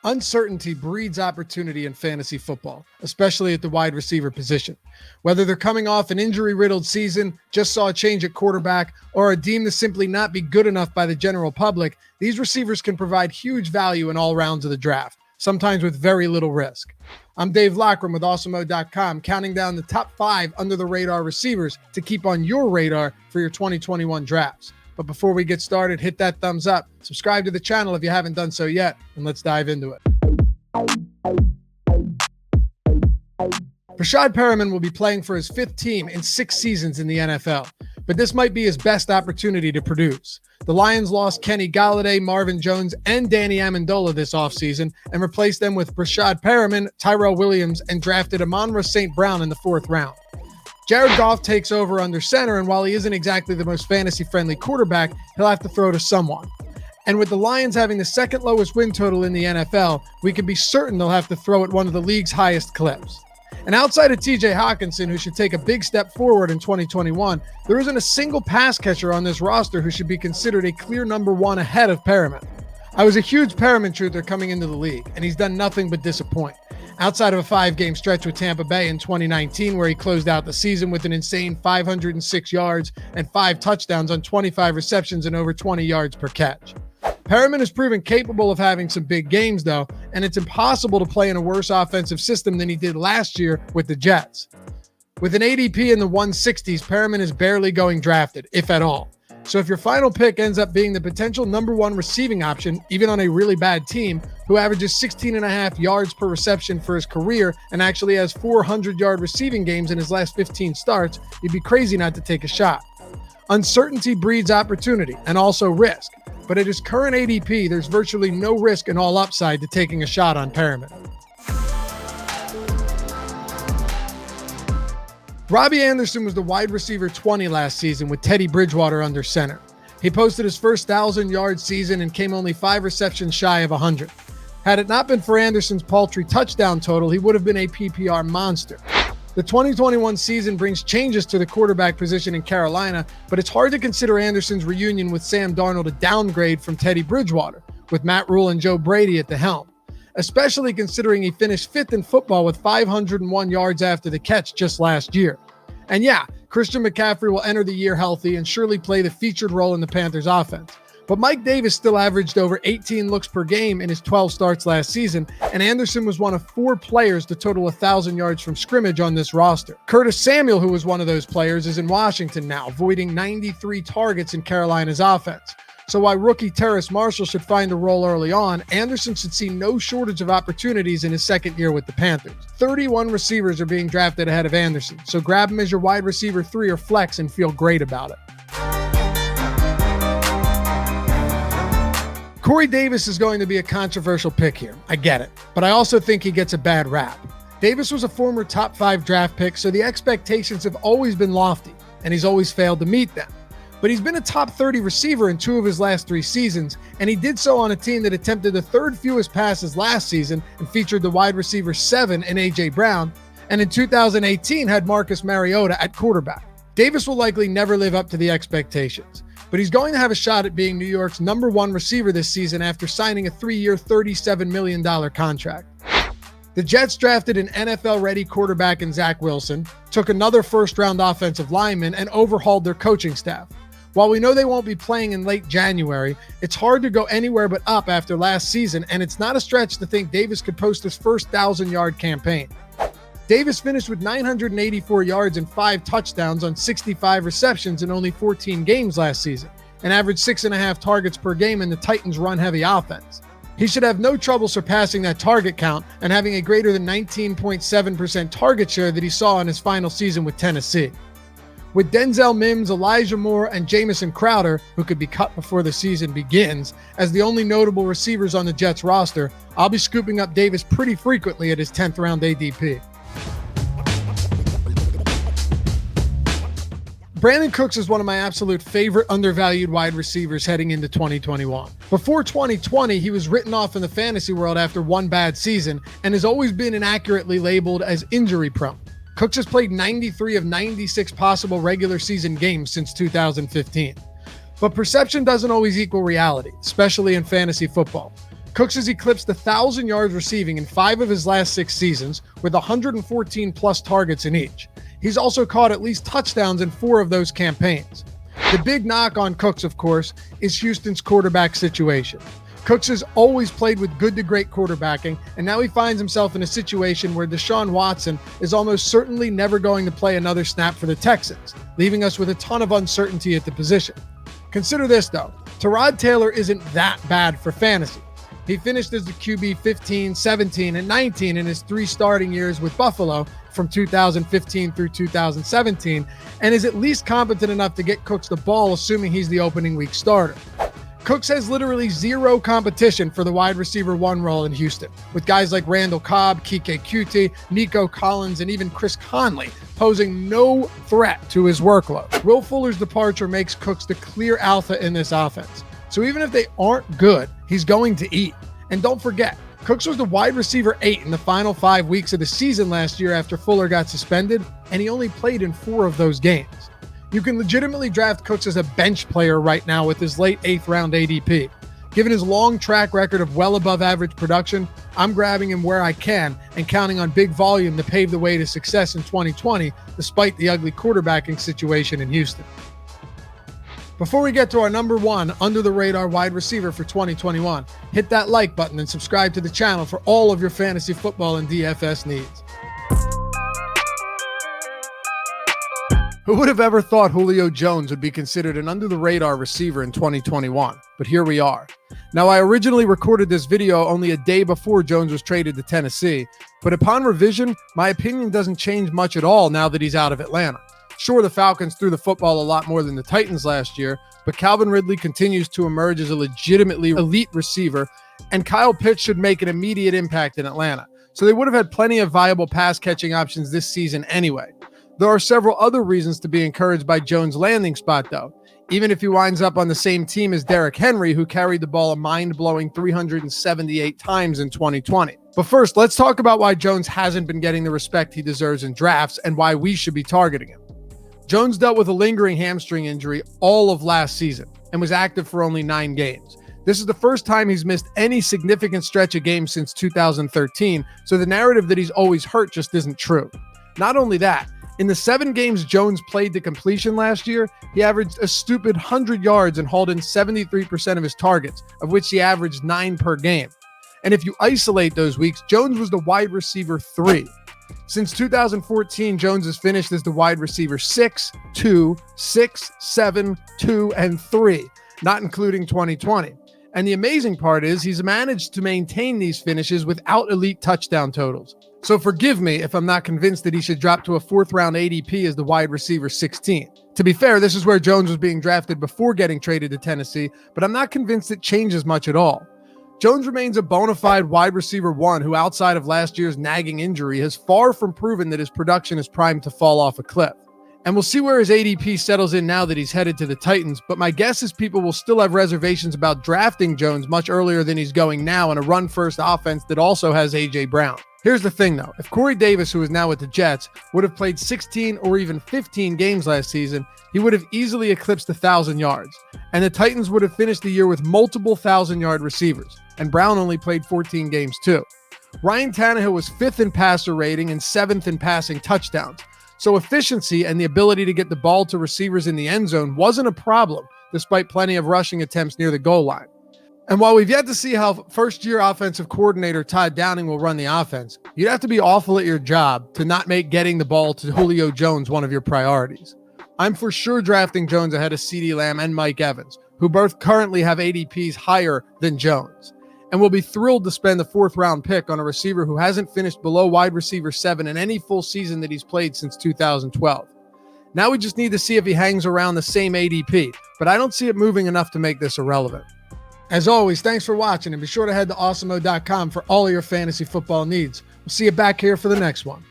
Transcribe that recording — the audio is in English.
Uncertainty breeds opportunity in fantasy football, especially at the wide receiver position. Whether they're coming off an injury-riddled season, just saw a change at quarterback, or are deemed to simply not be good enough by the general public, these receivers can provide huge value in all rounds of the draft, sometimes with very little risk. I'm Dave Loughran with Awesemo.com, counting down the top 5 under-the-radar receivers to keep on your radar for your 2021 drafts. But before we get started, hit that thumbs up, subscribe to the channel if you haven't done so yet, and let's dive into it. Breshad Perriman will be playing for his 5th team in 6 seasons in the NFL, but this might be his best opportunity to produce. The Lions lost Kenny Golladay, Marvin Jones, and Danny Amendola this offseason and replaced them with Breshad Perriman, Tyrell Williams, and drafted Amon-Ra St. Brown in the 4th round. Jared Goff takes over under center, and while he isn't exactly the most fantasy-friendly quarterback, he'll have to throw to someone. And with the Lions having the 2nd lowest win total in the NFL, we can be certain they'll have to throw at one of the league's highest clips. And outside of TJ Hockenson, who should take a big step forward in 2021, there isn't a single pass catcher on this roster who should be considered a clear number 1 ahead of Perriman. I was a huge Perriman truther coming into the league, and he's done nothing but disappoint. Outside of a 5-game stretch with Tampa Bay in 2019, where he closed out the season with an insane 506 yards and 5 touchdowns on 25 receptions and over 20 yards per catch. Perriman has proven capable of having some big games, though, and it's impossible to play in a worse offensive system than he did last year with the Jets. With an ADP in the 160s, Perriman is barely going drafted, if at all. So if your final pick ends up being the potential number 1 receiving option, even on a really bad team, who averages 16.5 yards per reception for his career and actually has 400-yard receiving games in his last 15 starts, you'd be crazy not to take a shot. Uncertainty breeds opportunity and also risk, but at his current ADP, there's virtually no risk and all upside to taking a shot on Perriman. Robby Anderson was the wide receiver 20 last season with Teddy Bridgewater under center. He posted his first 1,000-yard season and came only 5 receptions shy of 100. Had it not been for Anderson's paltry touchdown total, he would have been a PPR monster. The 2021 season brings changes to the quarterback position in Carolina, but it's hard to consider Anderson's reunion with Sam Darnold a downgrade from Teddy Bridgewater, with Matt Rule and Joe Brady at the helm, especially considering he finished 5th in football with 501 yards after the catch just last year. And yeah, Christian McCaffrey will enter the year healthy and surely play the featured role in the Panthers offense. But Mike Davis still averaged over 18 looks per game in his 12 starts last season, and Anderson was one of 4 players to total 1,000 yards from scrimmage on this roster. Curtis Samuel, who was one of those players, is in Washington now, voiding 93 targets in Carolina's offense. So while rookie Terrace Marshall should find a role early on, Anderson should see no shortage of opportunities in his 2nd year with the Panthers. 31 receivers are being drafted ahead of Anderson, so grab him as your wide receiver 3 or flex and feel great about it. Corey Davis is going to be a controversial pick here. I get it, but I also think he gets a bad rap. Davis was a former top 5 draft pick, so the expectations have always been lofty, and he's always failed to meet them. But he's been a top 30 receiver in 2 of his last 3 seasons, and he did so on a team that attempted the 3rd fewest passes last season and featured the wide receiver 7 in A.J. Brown, and in 2018 had Marcus Mariota at quarterback. Davis will likely never live up to the expectations, but he's going to have a shot at being New York's number 1 receiver this season after signing a 3-year, $37 million contract. The Jets drafted an NFL-ready quarterback in Zach Wilson, took another 1st-round offensive lineman, and overhauled their coaching staff. While we know they won't be playing in late January, it's hard to go anywhere but up after last season, and it's not a stretch to think Davis could post his first 1,000-yard campaign. Davis finished with 984 yards and 5 touchdowns on 65 receptions in only 14 games last season, and averaged 6.5 targets per game in the Titans' run-heavy offense. He should have no trouble surpassing that target count and having a greater than 19.7% target share that he saw in his final season with Tennessee. With Denzel Mims, Elijah Moore, and Jamison Crowder, who could be cut before the season begins, as the only notable receivers on the Jets roster, I'll be scooping up Davis pretty frequently at his 10th round ADP. Brandin Cooks is one of my absolute favorite undervalued wide receivers heading into 2021. Before 2020, he was written off in the fantasy world after 1 bad season and has always been inaccurately labeled as injury prone. Cooks has played 93 of 96 possible regular season games since 2015. But perception doesn't always equal reality, especially in fantasy football. Cooks has eclipsed 1,000 yards receiving in 5 of his last 6 seasons, with 114 plus targets in each. He's also caught at least touchdowns in 4 of those campaigns. The big knock on Cooks, of course, is Houston's quarterback situation. Cooks has always played with good to great quarterbacking, and now he finds himself in a situation where Deshaun Watson is almost certainly never going to play another snap for the Texans, leaving us with a ton of uncertainty at the position. Consider this, though. Tyrod Taylor isn't that bad for fantasy. He finished as the QB 15, 17, and 19 in his 3 starting years with Buffalo from 2015 through 2017, and is at least competent enough to get Cooks the ball, assuming he's the opening week starter. Cooks has literally zero competition for the wide receiver 1 role in Houston, with guys like Randall Cobb, Kike Coutee, Nico Collins, and even Chris Conley posing no threat to his workload. Will Fuller's departure makes Cooks the clear alpha in this offense. So even if they aren't good, he's going to eat. And don't forget, Cooks was the wide receiver 8 in the final 5 weeks of the season last year after Fuller got suspended, and he only played in 4 of those games. You can legitimately draft Cooks as a bench player right now with his late 8th round ADP. Given his long track record of well above average production, I'm grabbing him where I can and counting on big volume to pave the way to success in 2020, despite the ugly quarterbacking situation in Houston. Before we get to our number 1 under-the-radar wide receiver for 2021, hit that like button and subscribe to the channel for all of your fantasy football and DFS needs. Who would have ever thought Julio Jones would be considered an under-the-radar receiver in 2021? But here we are. Now, I originally recorded this video only a day before Jones was traded to Tennessee, but upon revision, my opinion doesn't change much at all now that he's out of Atlanta. Sure, the Falcons threw the football a lot more than the Titans last year, but Calvin Ridley continues to emerge as a legitimately elite receiver, and Kyle Pitts should make an immediate impact in Atlanta. So they would have had plenty of viable pass-catching options this season anyway. There are several other reasons to be encouraged by Jones' landing spot, though. Even if he winds up on the same team as Derrick Henry, who carried the ball a mind-blowing 378 times in 2020. But first, let's talk about why Jones hasn't been getting the respect he deserves in drafts and why we should be targeting him. Jones dealt with a lingering hamstring injury all of last season and was active for only 9 games. This is the first time he's missed any significant stretch of games since 2013, so the narrative that he's always hurt just isn't true. Not only that, in the 7 games Jones played to completion last year, he averaged a stupid 100 yards and hauled in 73% of his targets, of which he averaged 9 per game. And if you isolate those weeks, Jones was the wide receiver 3. Since 2014, Jones has finished as the wide receiver 6, 2, 6, 7, 2, and 3, not including 2020. And the amazing part is he's managed to maintain these finishes without elite touchdown totals. So forgive me if I'm not convinced that he should drop to a 4th round ADP as the wide receiver 16. To be fair, this is where Jones was being drafted before getting traded to Tennessee, but I'm not convinced it changes much at all. Jones remains a bona fide wide receiver 1 who, outside of last year's nagging injury, has far from proven that his production is primed to fall off a cliff. And we'll see where his ADP settles in now that he's headed to the Titans, but my guess is people will still have reservations about drafting Jones much earlier than he's going now in a run-first offense that also has A.J. Brown. Here's the thing, though. If Corey Davis, who is now with the Jets, would have played 16 or even 15 games last season, he would have easily eclipsed 1,000 yards. And the Titans would have finished the year with multiple 1,000-yard receivers. And Brown only played 14 games, too. Ryan Tannehill was 5th in passer rating and 7th in passing touchdowns. So efficiency and the ability to get the ball to receivers in the end zone wasn't a problem, despite plenty of rushing attempts near the goal line. And while we've yet to see how first-year offensive coordinator Todd Downing will run the offense, you'd have to be awful at your job to not make getting the ball to Julio Jones one of your priorities. I'm for sure drafting Jones ahead of CeeDee Lamb and Mike Evans, who both currently have ADPs higher than Jones, and will be thrilled to spend the 4th-round pick on a receiver who hasn't finished below wide receiver 7 in any full season that he's played since 2012. Now we just need to see if he hangs around the same ADP, but I don't see it moving enough to make this irrelevant. As always, thanks for watching, and be sure to head to Awesemo.com for all of your fantasy football needs. We'll see you back here for the next one.